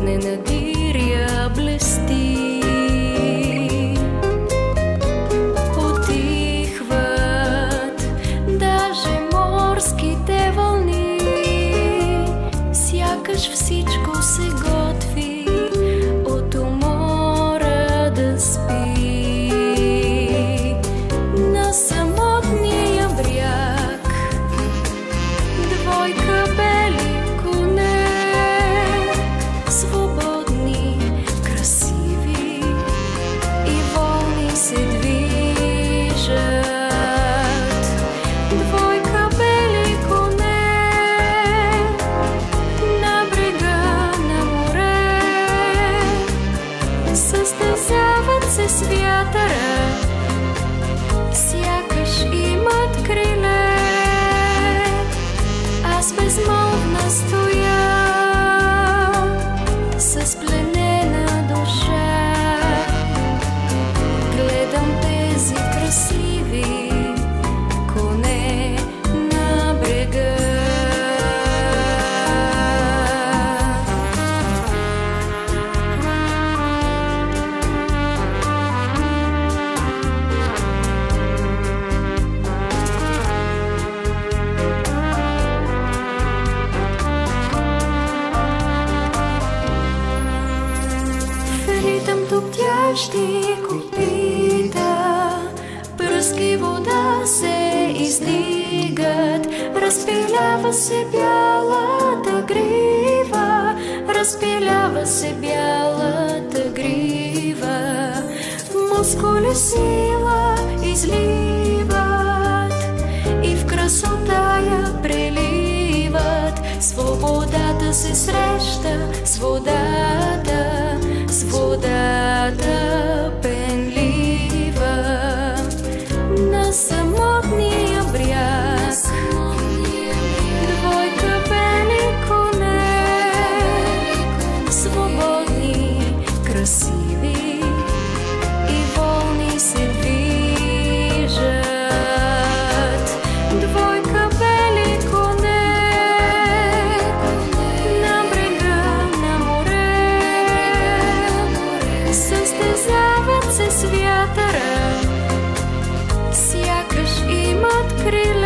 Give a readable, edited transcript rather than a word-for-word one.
огнена диря блести. Утихват даже морските вълни, сякаш всичко се готви от умора да спи. На самотния бряг двойка бели коне, свободни, красиви и волни се движат. Двойка бели коне на брега на море, състезават се с вятъра, сякаш имат криле. Аз безмолвна стоя с пленена душа, гледам тези красиви коне на брега. Ритъм туптящи копита, пръски вода се издигат, разпилява се бялата грива, разпилява се бялата грива. Мускули сила изливат и в красота я преливат. Свободата се среща с водата, с водата пенлива. На самотния бряг двойка бели коне, свободни, красиви и волни се движат. Двойка бели коне на брега на море, състезават се с вятъра, сякаш имат криле.